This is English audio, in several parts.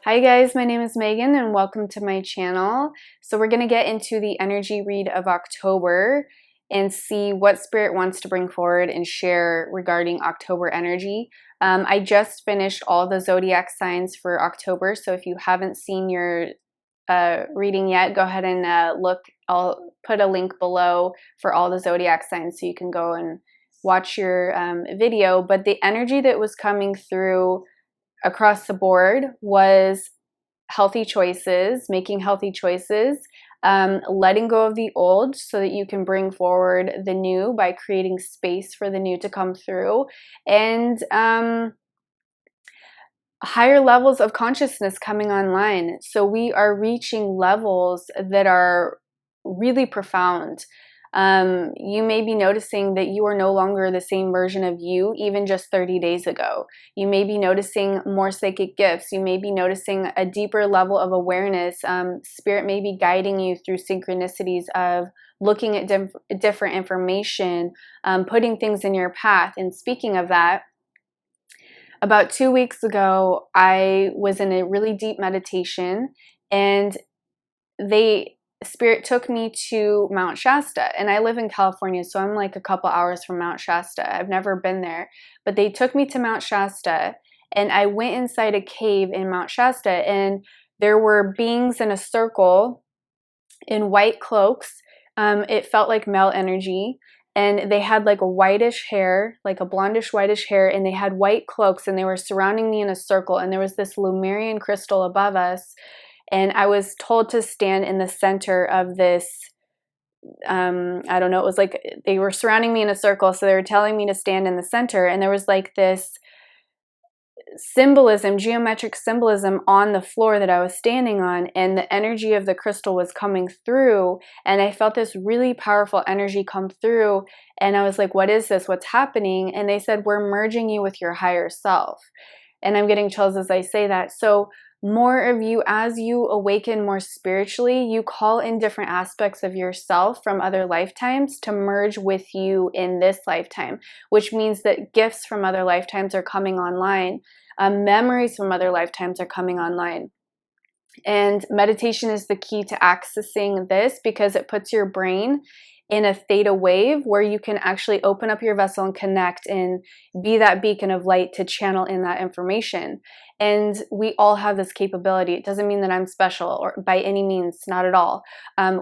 Hi guys, my name is Megan and welcome to my channel. So we're going to get into the energy read of October and see what Spirit wants to bring forward and share regarding October energy. I just finished all the zodiac signs for October, so if you haven't seen your reading yet, go ahead and look. I'll put a link below for all the zodiac signs so you can go and watch your video. But the energy that was coming through across the board was healthy choices, making healthy choices, letting go of the old so that you can bring forward the new by creating space for the new to come through, and higher levels of consciousness coming online. So we are reaching levels that are really profound. You may be noticing that you are no longer the same version of you even just 30 days ago. You may be noticing more psychic gifts. You may be noticing a deeper level of awareness. Spirit may be guiding you through synchronicities of looking at different information, putting things in your path. And speaking of that, about 2 weeks ago, I was in a really deep meditation, and Spirit took me to Mount Shasta, and I live in California, so I'm like a couple hours from Mount Shasta. I've never been there, but they took me to Mount Shasta, and I went inside a cave in Mount Shasta, and there were beings in a circle in white cloaks. It felt like male energy, and they had like a whitish hair, like a blondish whitish hair, and they had white cloaks, and they were surrounding me in a circle, and there was this Lemurian crystal above us. And I was told to stand in the center of this, I don't know, it was like they were surrounding me in a circle, so they were telling me to stand in the center, and there was like this symbolism, geometric symbolism on the floor that I was standing on, and the energy of the crystal was coming through, and I felt this really powerful energy come through, and I was like, what is this? What's happening? And they said, we're merging you with your higher self. And I'm getting chills as I say that. So more of you, as you awaken more spiritually, you call in different aspects of yourself from other lifetimes to merge with you in this lifetime, which means that gifts from other lifetimes are coming online. Memories from other lifetimes are coming online. And meditation is the key to accessing this, because it puts your brain in a theta wave where you can actually open up your vessel and connect and be that beacon of light to channel in that information. And we all have this capability. It doesn't mean that I'm special or by any means, not at all.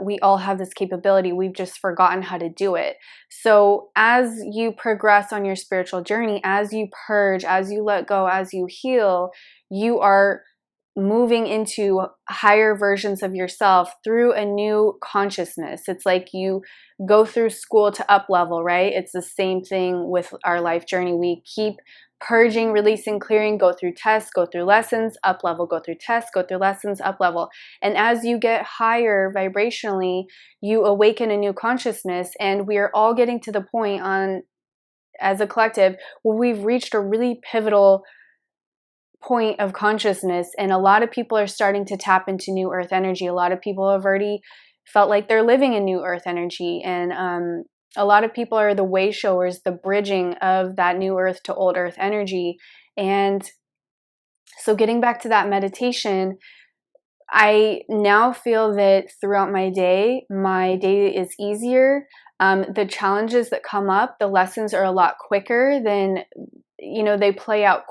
We all have this capability. We've just forgotten how to do it. So as you progress on your spiritual journey, as you purge, as you let go, as you heal, you are moving into higher versions of yourself through a new consciousness. It's like you go through school to up level, right? It's the same thing with our life journey. We keep purging, releasing, clearing, go through tests, go through lessons, up level, go through tests, go through lessons, up level. And as you get higher vibrationally, you awaken a new consciousness, and we are all getting to the point as a collective where we've reached a really pivotal point of consciousness, and a lot of people are starting to tap into new earth energy. A lot of people have already felt like they're living in new earth energy, and a lot of people are the way showers, the bridging of that new earth to old earth energy. And so getting back to that meditation, I now feel that throughout my day is easier. The challenges that come up, the lessons are a lot quicker than, they play out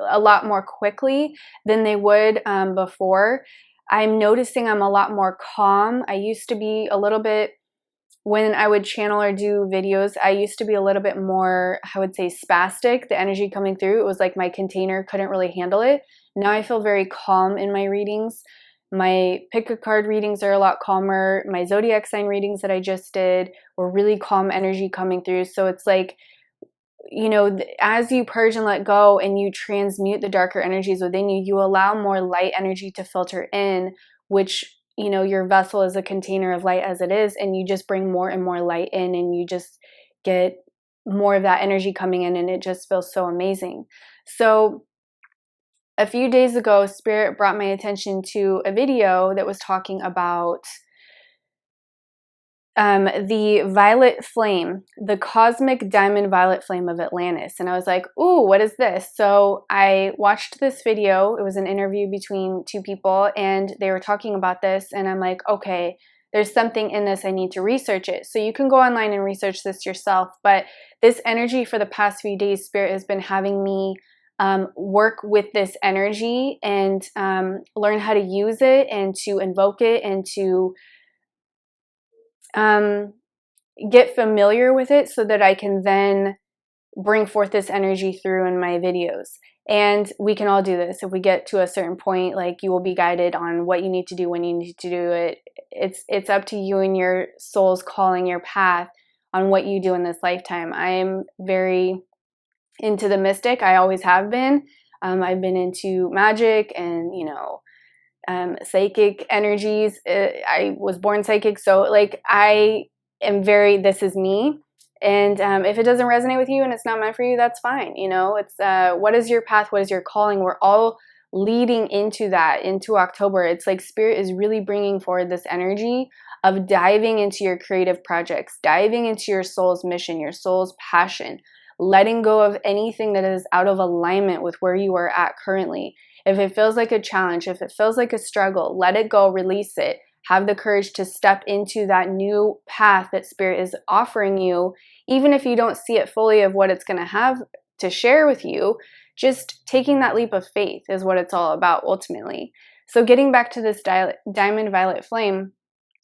a lot more quickly than they would before. I'm noticing I'm a lot more calm. I used to be a little bit, when I would channel or do videos, I used to be a little bit more, I would say, spastic. The energy coming through, it was like my container couldn't really handle it. Now I feel very calm in my readings. My pick a card readings are a lot calmer. My zodiac sign readings that I just did were really calm energy coming through. So it's like, as you purge and let go and you transmute the darker energies within you, you allow more light energy to filter in, which, your vessel is a container of light as it is, and you just bring more and more light in, and you just get more of that energy coming in, and it just feels so amazing. So a few days ago, Spirit brought my attention to a video that was talking about the violet flame, the cosmic diamond violet flame of Atlantis. And I was like, ooh, what is this? So I watched this video. It was an interview between two people and they were talking about this. And I'm like, okay, there's something in this. I need to research it. So you can go online and research this yourself. But this energy for the past few days, Spirit has been having me work with this energy and learn how to use it and to invoke it and to get familiar with it so that I can then bring forth this energy through in my videos. And we can all do this. If we get to a certain point, like, you will be guided on what you need to do, when you need to do it. It's up to you and your soul's calling, your path on what you do in this lifetime. I am very into the mystic. I always have been. I've been into magic and, psychic energies. I was born psychic. So like, I am very, this is me. And if it doesn't resonate with you and it's not meant for you, that's fine. It's what is your path? What is your calling? We're all leading into that, into October. It's like Spirit is really bringing forward this energy of diving into your creative projects, diving into your soul's mission, your soul's passion, letting go of anything that is out of alignment with where you are at currently. If it feels like a challenge, if it feels like a struggle, let it go, release it. Have the courage to step into that new path that Spirit is offering you, even if you don't see it fully of what it's going to have to share with you. Just taking that leap of faith is what it's all about ultimately. So getting back to this diamond violet flame,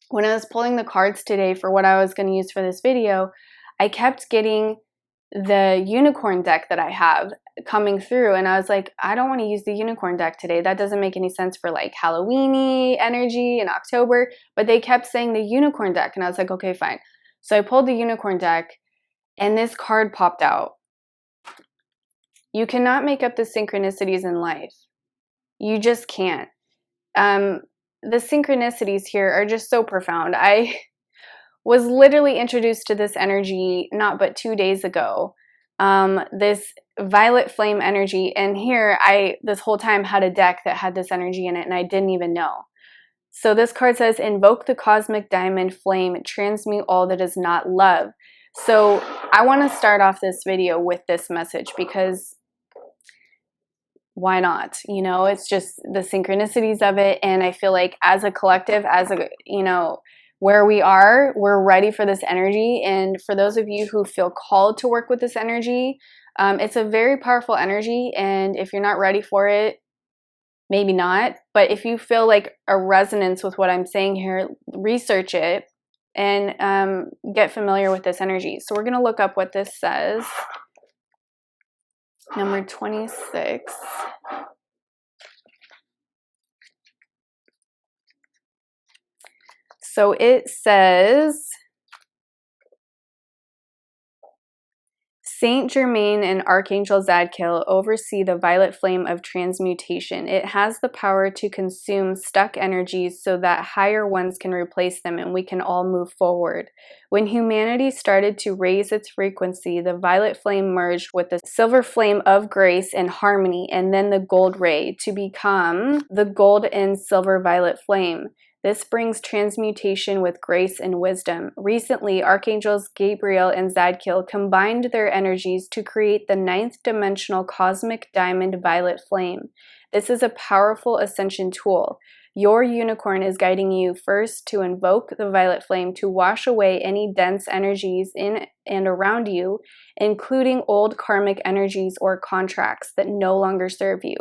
when I was pulling the cards today for what I was going to use for this video, I kept getting the unicorn deck that I have coming through, and I was like, I don't want to use the unicorn deck today. That doesn't make any sense for like Halloween-y energy in October, but they kept saying the unicorn deck, and I was like, okay, fine. So I pulled the unicorn deck and this card popped out. You cannot make up the synchronicities in life. You just can't. The synchronicities here are just so profound. I was literally introduced to this energy not but 2 days ago. This violet flame energy, and here I this whole time had a deck that had this energy in it and I didn't even know. So this card says, invoke the cosmic diamond flame, transmute all that is not love. So I want to start off this video with this message because why not? It's just the synchronicities of it, and I feel like as a collective, where we are, we're ready for this energy. And for those of you who feel called to work with this energy, it's a very powerful energy. And if you're not ready for it, maybe not. But if you feel like a resonance with what I'm saying here, research it and get familiar with this energy. So we're going to look up what this says. Number 26. So it says, Saint Germain and Archangel Zadkiel oversee the violet flame of transmutation. It has the power to consume stuck energies so that higher ones can replace them and we can all move forward. When humanity started to raise its frequency, the violet flame merged with the silver flame of grace and harmony, and then the gold ray to become the gold and silver violet flame. This brings transmutation with grace and wisdom. Recently, Archangels Gabriel and Zadkiel combined their energies to create the 9th dimensional cosmic diamond violet flame. This is a powerful ascension tool. Your unicorn is guiding you first to invoke the violet flame to wash away any dense energies in and around you, including old karmic energies or contracts that no longer serve you.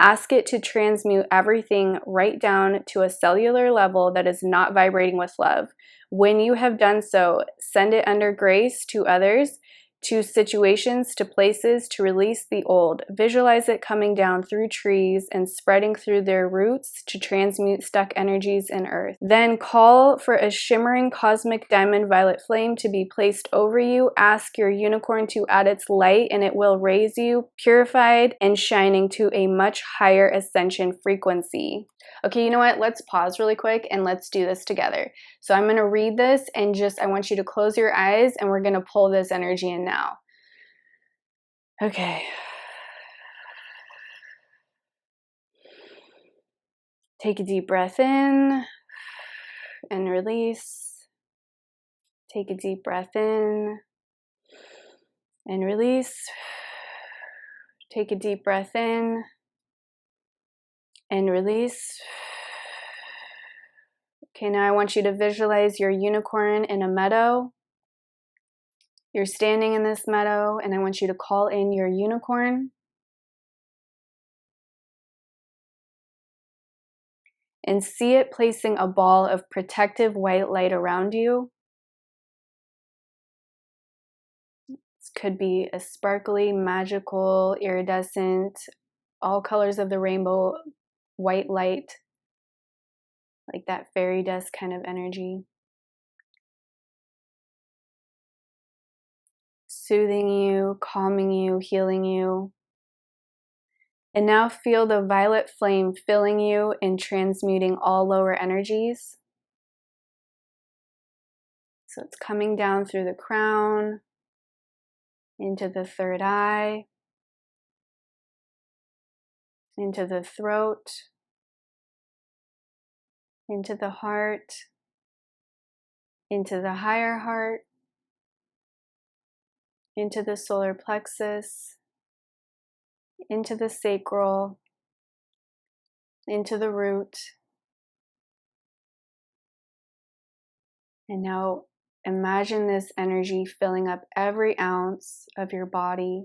Ask it to transmute everything right down to a cellular level that is not vibrating with love. When you have done so, send it under grace to others, to situations, to places, to release the old. Visualize it coming down through trees and spreading through their roots to transmute stuck energies in earth. Then call for a shimmering cosmic diamond violet flame to be placed over you. Ask your unicorn to add its light and it will raise you, purified and shining to a much higher ascension frequency. Okay, you know what? Let's pause really quick and let's do this together. So I'm going to read this and I want you to close your eyes and we're going to pull this energy in now. Okay. Take a deep breath in and release. Take a deep breath in and release. Take a deep breath in and release. Okay, now I want you to visualize your unicorn in a meadow. You're standing in this meadow, and I want you to call in your unicorn. And see it placing a ball of protective white light around you. This could be a sparkly, magical, iridescent, all colors of the rainbow, white light, like that fairy dust kind of energy. Soothing you, calming you, healing you. And now feel the violet flame filling you and transmuting all lower energies. So it's coming down through the crown, into the third eye, into the throat, into the heart, into the higher heart, into the solar plexus, into the sacral, into the root. And now imagine this energy filling up every ounce of your body,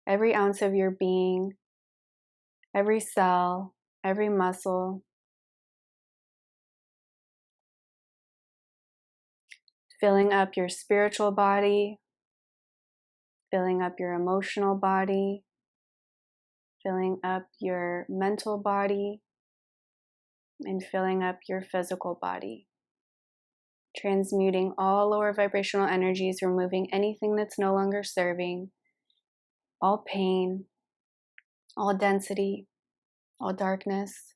every ounce of your being, every cell, every muscle. Filling up your spiritual body, filling up your emotional body, filling up your mental body, and filling up your physical body. Transmuting all lower vibrational energies, removing anything that's no longer serving, all pain, all density, all darkness.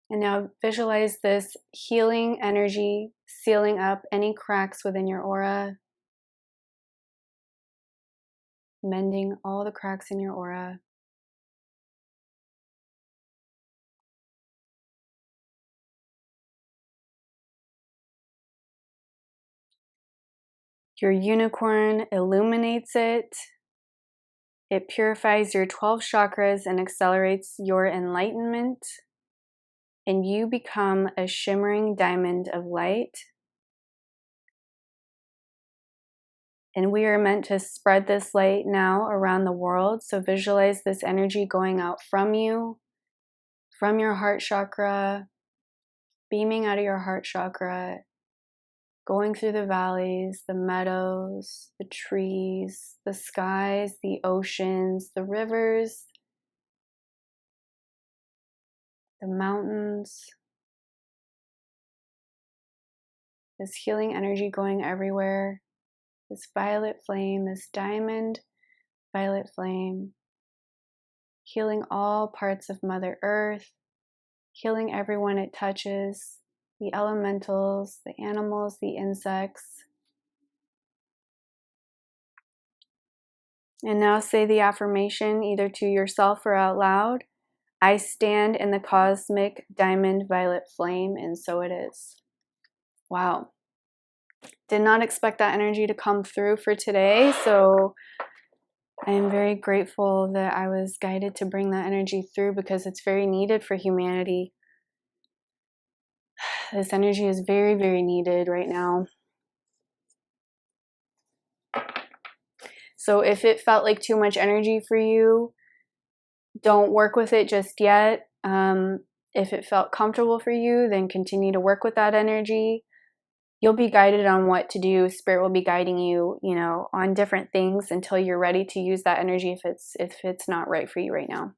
And now visualize this healing energy sealing up any cracks within your aura, mending all the cracks in your aura. Your unicorn illuminates it. It purifies your 12 chakras and accelerates your enlightenment. And you become a shimmering diamond of light. And we are meant to spread this light now around the world. So visualize this energy going out from you, from your heart chakra, beaming out of your heart chakra, going through the valleys, the meadows, the trees, the skies, the oceans, the rivers, the mountains. This healing energy going everywhere. This violet flame, this diamond violet flame, healing all parts of Mother Earth, healing everyone it touches, the elementals, the animals, the insects. And now say the affirmation either to yourself or out loud. I stand in the cosmic diamond violet flame, and so it is. Wow. Did not expect that energy to come through for today, so I am very grateful that I was guided to bring that energy through because it's very needed for humanity. This energy is very, very needed right now. So if it felt like too much energy for you, don't work with it just yet. If it felt comfortable for you, then continue to work with that energy. You'll be guided on what to do. Spirit will be guiding you, on different things until you're ready to use that energy if it's not right for you right now.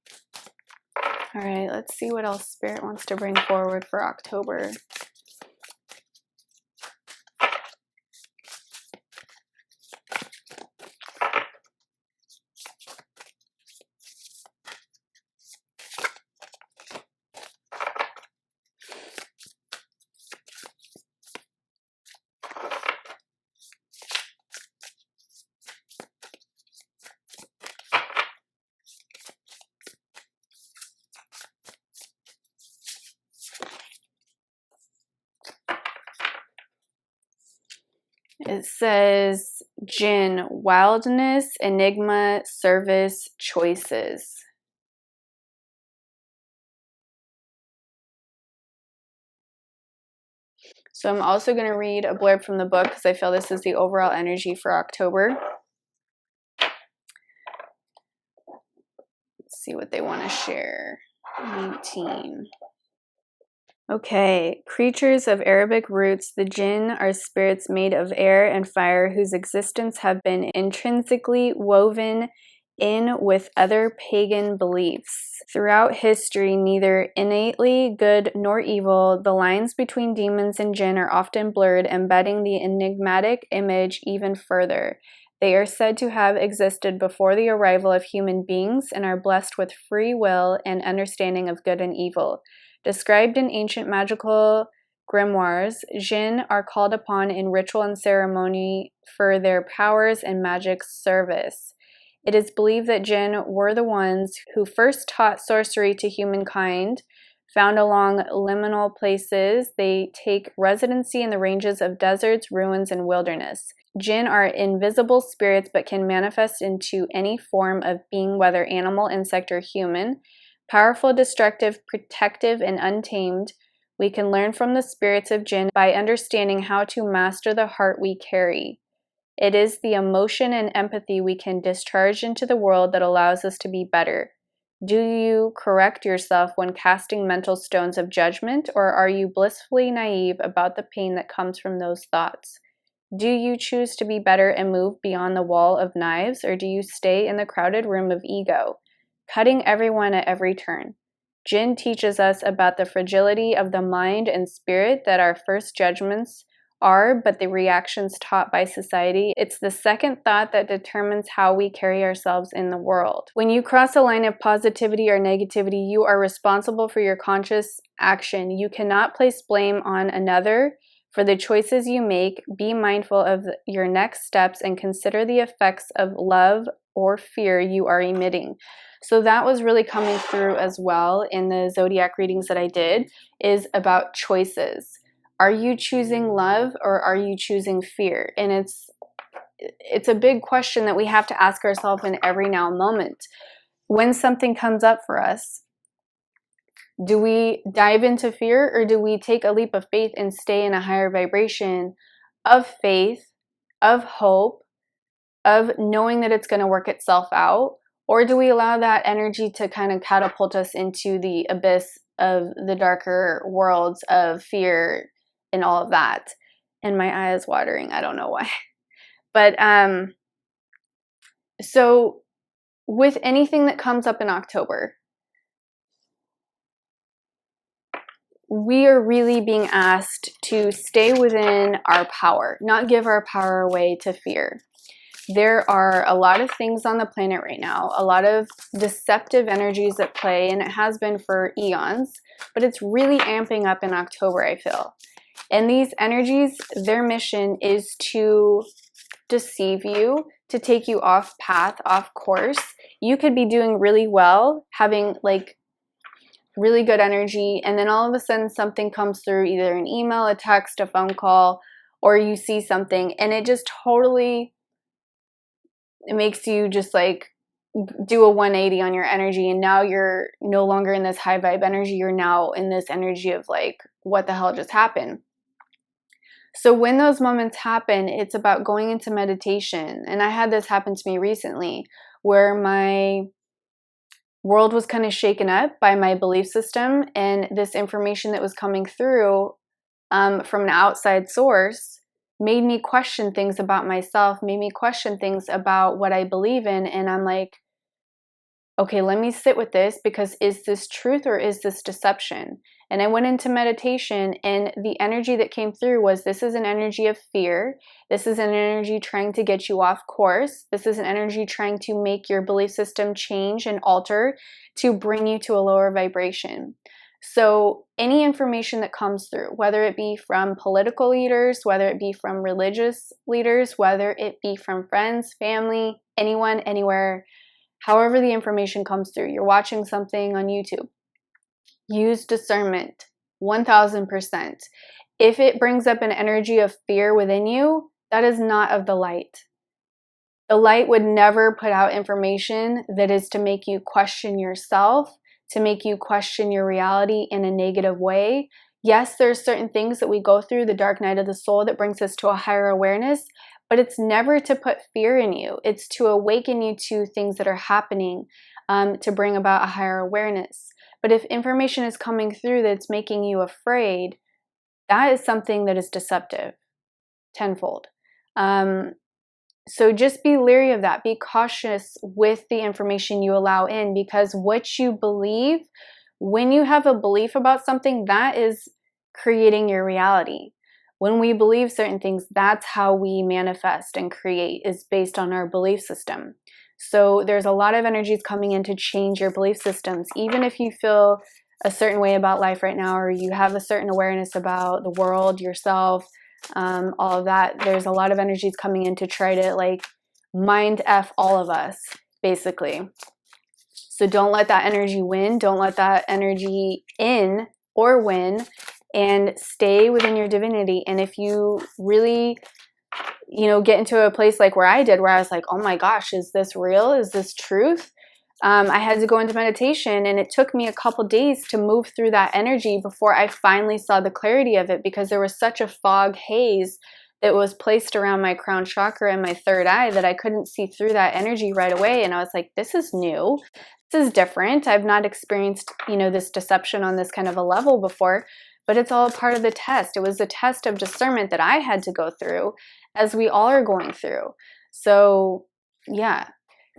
All right, let's see what else Spirit wants to bring forward for October. It says Jinn, wildness, enigma, service, choices. So I'm also going to read a blurb from the book because I feel this is the overall energy for October. Let's see what they want to share. 19. Okay, creatures of Arabic roots, the jinn are spirits made of air and fire whose existence have been intrinsically woven in with other pagan beliefs. Throughout history, neither innately good nor evil, the lines between demons and jinn are often blurred, embedding the enigmatic image even further. They are said to have existed before the arrival of human beings and are blessed with free will and understanding of good and evil. Described in ancient magical grimoires, jinn are called upon in ritual and ceremony for their powers and magic service. It is believed that jinn were the ones who first taught sorcery to humankind. Found along liminal places, they take residency in the ranges of deserts, ruins, and wilderness. Jinn are invisible spirits but can manifest into any form of being, whether animal, insect, or human. Powerful, destructive, protective, and untamed, we can learn from the spirits of jinn by understanding how to master the heart we carry. It is the emotion and empathy we can discharge into the world that allows us to be better. Do you correct yourself when casting mental stones of judgment, or are you blissfully naive about the pain that comes from those thoughts? Do you choose to be better and move beyond the wall of knives, or do you stay in the crowded room of ego, cutting everyone at every turn? Jinn teaches us about the fragility of the mind and spirit, that our first judgments are but the reactions taught by society. It's the second thought that determines how we carry ourselves in the world. When you cross a line of positivity or negativity, you are responsible for your conscious action. You cannot place blame on another for the choices you make. Be mindful of your next steps and consider the effects of love or fear you are emitting. So that was really coming through as well in the zodiac readings that I did, is about choices. Are you choosing love or are you choosing fear? And it's a big question that we have to ask ourselves in every now moment. When something comes up for us, do we dive into fear, or do we take a leap of faith and stay in a higher vibration of faith, of hope, of knowing that it's going to work itself out? Or do we allow that energy to kind of catapult us into the abyss of the darker worlds of fear and all of that? And my eye is watering. I don't know why. But so with anything that comes up in October, we are really being asked to stay within our power, not give our power away to fear. There are a lot of things on the planet right now, a lot of deceptive energies at play, and it has been for eons, but it's really amping up in October, I feel. And these energies, their mission is to deceive you, to take you off path, off course. You could be doing really well, having like really good energy, and then all of a sudden something comes through, either an email, a text, a phone call, or you see something, and it just totally, it makes you just like do a 180 on your energy, and now you're no longer in this high vibe energy, you're now in this energy of like, what the hell just happened? So when those moments happen, it's about going into meditation. And I had this happen to me recently, where my world was kind of shaken up by my belief system, and this information that was coming through from an outside source made me question things about myself, made me question things about what I believe in. And I'm like, okay, let me sit with this, because is this truth or is this deception? And I went into meditation, and the energy that came through was, this is an energy of fear. This is an energy trying to get you off course. This is an energy trying to make your belief system change and alter to bring you to a lower vibration. So any information that comes through, whether it be from political leaders, whether it be from religious leaders, whether it be from friends, family, anyone, anywhere, however the information comes through, you're watching something on YouTube, use discernment 1000%. If it brings up an energy of fear within you, That is not of the light. The light would never put out information that is to make you question yourself, to make you question your reality in a negative way. Yes, there's certain things that we go through, the dark night of the soul, that brings us to a higher awareness, but it's never to put fear in you. It's to awaken you to things that are happening, to bring about a higher awareness. But if information is coming through that's making you afraid, that is something that is deceptive, tenfold. So just be leery of that. Be cautious with the information you allow in, because what you believe, when you have a belief about something, that is creating your reality. When we believe certain things, that's how we manifest and create, is based on our belief system. So there's a lot of energies coming in to change your belief systems. Even if you feel a certain way about life right now, or you have a certain awareness about the world, yourself, all of that, there's a lot of energies coming in to try to like mind F all of us, basically. So don't let that energy win. Don't let that energy in or win, and stay within your divinity. And if you really, get into a place like where I did, where I was like, oh my gosh, is this real? Is this truth? I had to go into meditation, and it took me a couple days to move through that energy before I finally saw the clarity of it, because there was such a fog haze that was placed around my crown chakra and my third eye that I couldn't see through that energy right away. And I was like, this is new. This is different. I've not experienced, this deception on this kind of a level before, but it's all part of the test. It was a test of discernment that I had to go through, as we all are going through. So yeah,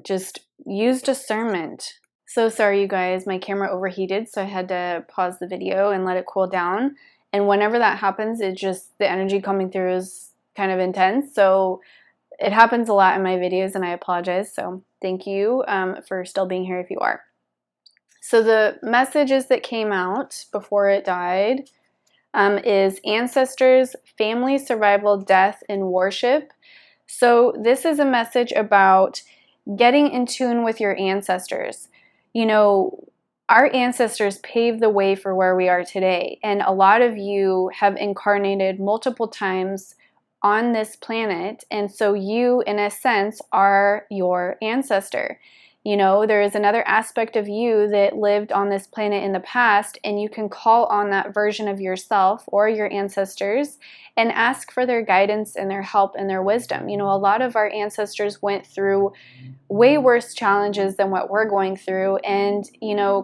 just use discernment. So sorry, you guys, my camera overheated, so I had to pause the video and let it cool down. And whenever that happens, it just, the energy coming through is kind of intense. So it happens a lot in my videos, and I apologize. So thank you for still being here if you are. So the messages that came out before it died is ancestors, family, survival, death, and worship. So this is a message about getting in tune with your ancestors. Our ancestors paved the way for where we are today. And a lot of you have incarnated multiple times on this planet. And so you, in a sense, are your ancestor. There is another aspect of you that lived on this planet in the past, and you can call on that version of yourself or your ancestors and ask for their guidance and their help and their wisdom. A lot of our ancestors went through way worse challenges than what we're going through, and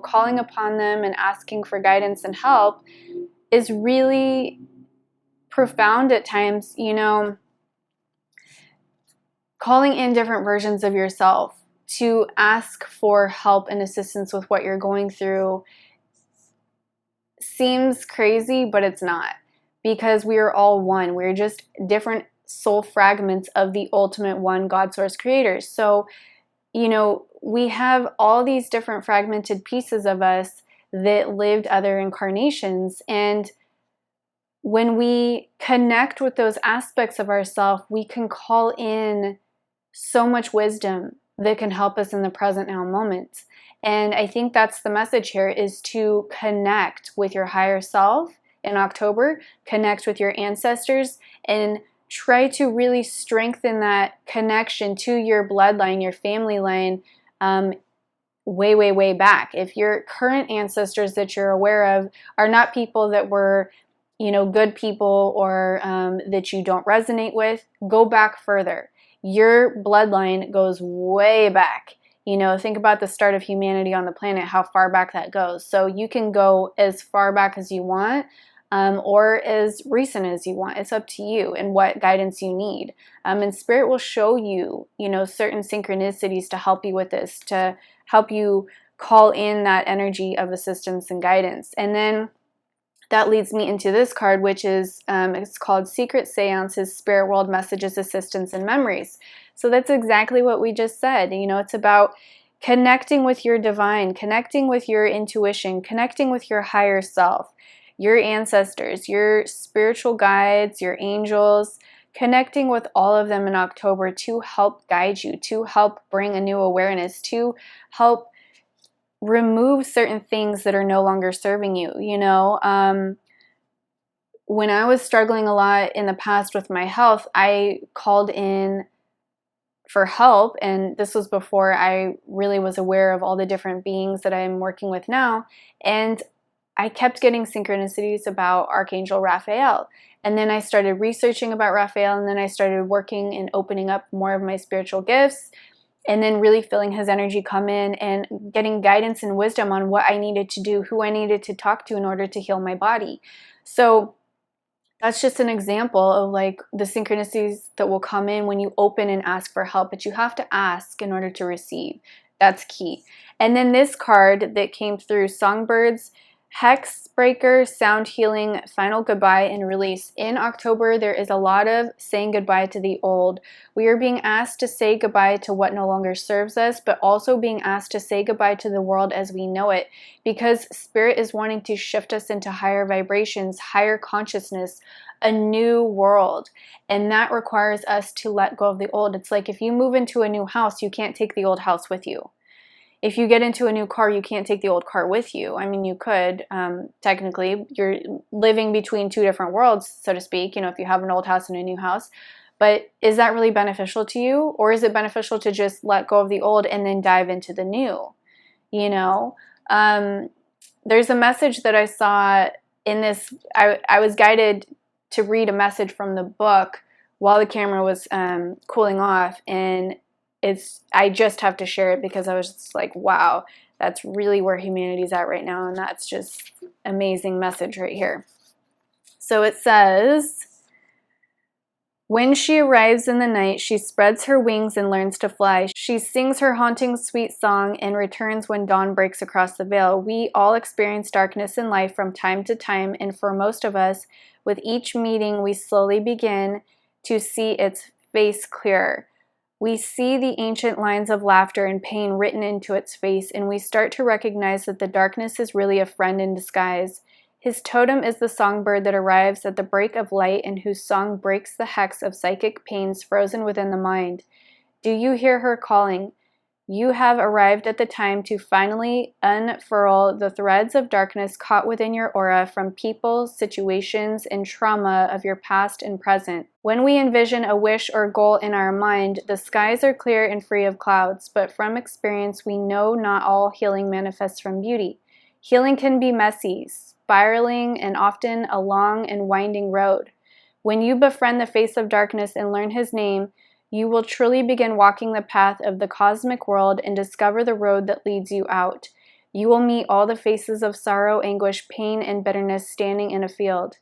calling upon them and asking for guidance and help is really profound at times. Calling in different versions of yourself to ask for help and assistance with what you're going through seems crazy, but it's not, because we are all one. We're just different soul fragments of the ultimate one, God, source, creator. So we have all these different fragmented pieces of us that lived other incarnations. And when we connect with those aspects of ourselves, we can call in so much wisdom that can help us in the present now moment. And I think that's the message here, is to connect with your higher self in October, connect with your ancestors, and try to really strengthen that connection to your bloodline, your family line, way, way, way back. If your current ancestors that you're aware of are not people that were, good people, or that you don't resonate with, go back further. Your bloodline goes way back. Think about the start of humanity on the planet, how far back that goes. So you can go as far back as you want, or as recent as you want. It's up to you and what guidance you need. And Spirit will show you, certain synchronicities to help you with this, to help you call in that energy of assistance and guidance. And then that leads me into this card, which is, it's called Secret Seances, Spirit World Messages, Assistance, and Memories. So that's exactly what we just said. It's about connecting with your divine, connecting with your intuition, connecting with your higher self, your ancestors, your spiritual guides, your angels, connecting with all of them in October to help guide you, to help bring a new awareness, to help remove certain things that are no longer serving you. when I was struggling a lot in the past with my health, I called in for help, and this was before I really was aware of all the different beings that I'm working with now, and I kept getting synchronicities about Archangel Raphael. And then I started researching about Raphael, and then I started working and opening up more of my spiritual gifts, and then really feeling his energy come in and getting guidance and wisdom on what I needed to do, who I needed to talk to in order to heal my body. So that's just an example of like the synchronicities that will come in when you open and ask for help, but you have to ask in order to receive. That's key. And then this card that came through, Songbirds, Hex Breaker, Sound Healing, Final Goodbye and Release. In October, there is a lot of saying goodbye to the old. We are being asked to say goodbye to what no longer serves us, but also being asked to say goodbye to the world as we know it, because Spirit is wanting to shift us into higher vibrations, higher consciousness, a new world. And that requires us to let go of the old. It's like if you move into a new house, you can't take the old house with you. If you get into a new car, you can't take the old car with you. I mean, you could, technically. You're living between two different worlds, so to speak, you know, if you have an old house and a new house. But is that really beneficial to you? Or is it beneficial to just let go of the old and then dive into the new? You know? There's a message that I saw in this. I was guided to read a message from the book while the camera was cooling off, and I just have to share it because I was just like, wow, that's really where humanity's at right now, and that's just amazing message right here. So it says, when she arrives in the night, she spreads her wings and learns to fly. She sings her haunting sweet song and returns when dawn breaks across the veil. We all experience darkness in life from time to time, and for most of us, with each meeting, we slowly begin to see its face clearer. We see the ancient lines of laughter and pain written into its face, and we start to recognize that the darkness is really a friend in disguise. His totem is the songbird that arrives at the break of light and whose song breaks the hex of psychic pains frozen within the mind. Do you hear her calling? You have arrived at the time to finally unfurl the threads of darkness caught within your aura from people, situations, and trauma of your past and present. When we envision a wish or goal in our mind, the skies are clear and free of clouds, but from experience we know not all healing manifests from beauty. Healing can be messy, spiraling, and often a long and winding road. When you befriend the face of darkness and learn his name, you will truly begin walking the path of the cosmic world and discover the road that leads you out. You will meet all the faces of sorrow, anguish, pain, and bitterness standing in a field.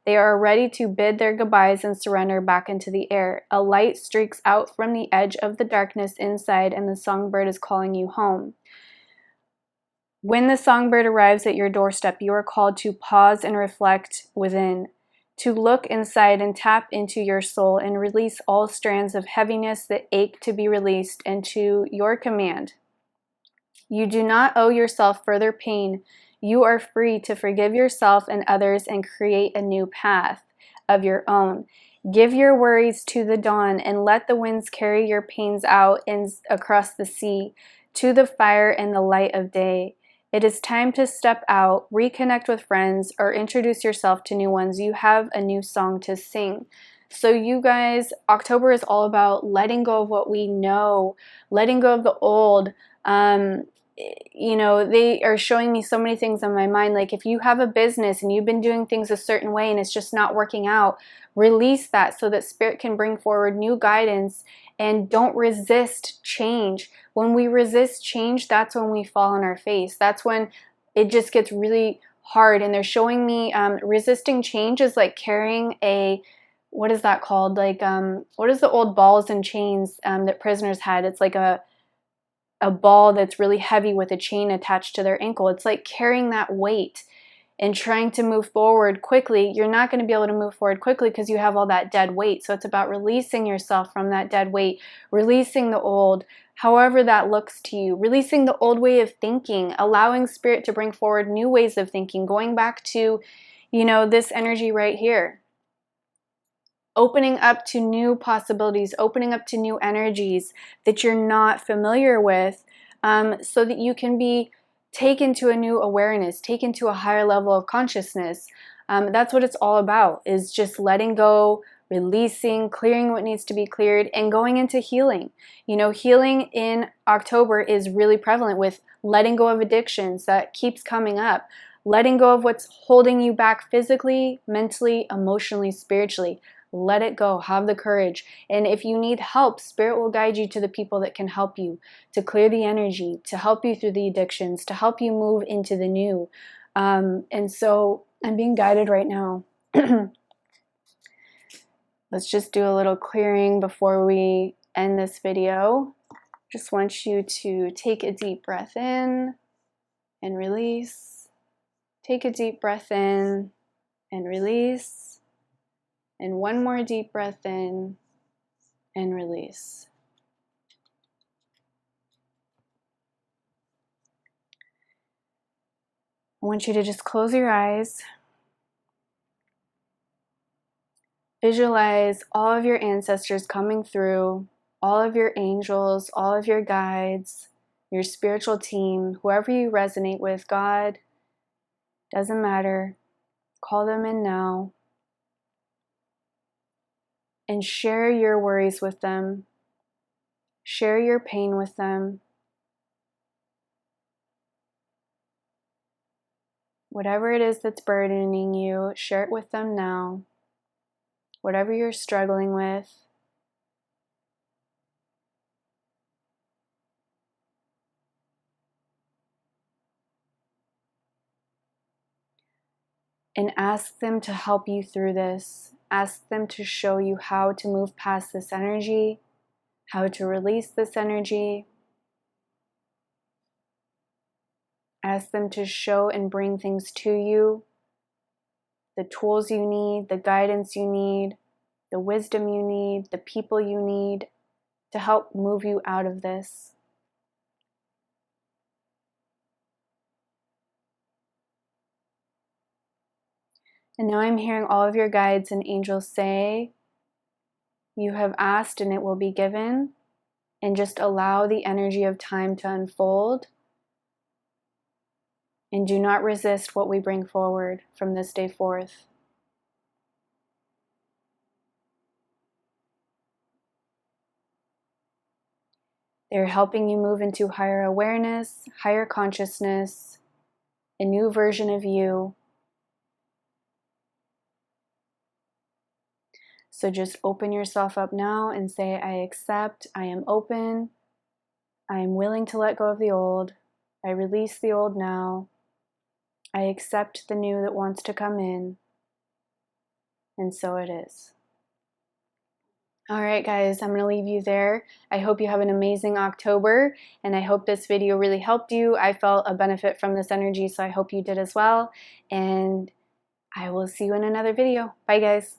They are ready to bid their goodbyes and surrender back into the air. A light streaks out from the edge of the darkness inside, and the songbird is calling you home. When the songbird arrives at your doorstep, you are called to pause and reflect within, to look inside and tap into your soul and release all strands of heaviness that ache to be released into your command. You do not owe yourself further pain. You are free to forgive yourself and others and create a new path of your own. Give your worries to the dawn and let the winds carry your pains out and across the sea to the fire and the light of day. It is time to step out, reconnect with friends, or introduce yourself to new ones. You have a new song to sing. So you guys, October is all about letting go of what we know, letting go of the old. You know, they are showing me so many things in my mind. Like if you have a business and you've been doing things a certain way and it's just not working out, release that so that Spirit can bring forward new guidance, and don't resist change. When we resist change, that's when we fall on our face. That's when it just gets really hard. And they're showing me resisting change is like carrying a, what is that called? Like, what is the old balls and chains that prisoners had? It's like a ball that's really heavy with a chain attached to their ankle. It's like carrying that weight and trying to move forward quickly. You're not going to be able to move forward quickly because you have all that dead weight. So it's about releasing yourself from that dead weight, releasing the old, however that looks to you, releasing the old way of thinking, allowing Spirit to bring forward new ways of thinking, going back to, you know, this energy right here. Opening up to new possibilities, opening up to new energies that you're not familiar with, so that you can be taken to a new awareness, taken to a higher level of consciousness. That's what it's all about, is just letting go, releasing, clearing what needs to be cleared, and going into healing. You know, healing in October is really prevalent with letting go of addictions that keeps coming up, letting go of what's holding you back physically, mentally, emotionally, spiritually. Let it go. Have the courage. And if you need help, Spirit will guide you to the people that can help you, to clear the energy, to help you through the addictions, to help you move into the new. And so I'm being guided right now. Let's just do a little clearing before we end this video. Just want you to take a deep breath in and release. Take a deep breath in and release. And one more deep breath in and release. I want you to just close your eyes. Visualize all of your ancestors coming through, all of your angels, all of your guides, your spiritual team, whoever you resonate with, God, doesn't matter. Call them in now. And share your worries with them. Share your pain with them. Whatever it is that's burdening you, share it with them now. Whatever you're struggling with. And ask them to help you through this. Ask them to show you how to move past this energy, how to release this energy. Ask them to show and bring things to you, the tools you need, the guidance you need, the wisdom you need, the people you need to help move you out of this. And now I'm hearing all of your guides and angels say, you have asked and it will be given. And just allow the energy of time to unfold. And do not resist what we bring forward from this day forth. They're helping you move into higher awareness, higher consciousness, a new version of you. So just open yourself up now and say, I accept, I am open, I am willing to let go of the old, I release the old now, I accept the new that wants to come in, and so it is. All right, guys, I'm going to leave you there. I hope you have an amazing October, and I hope this video really helped you. I felt a benefit from this energy, so I hope you did as well, and I will see you in another video. Bye, guys.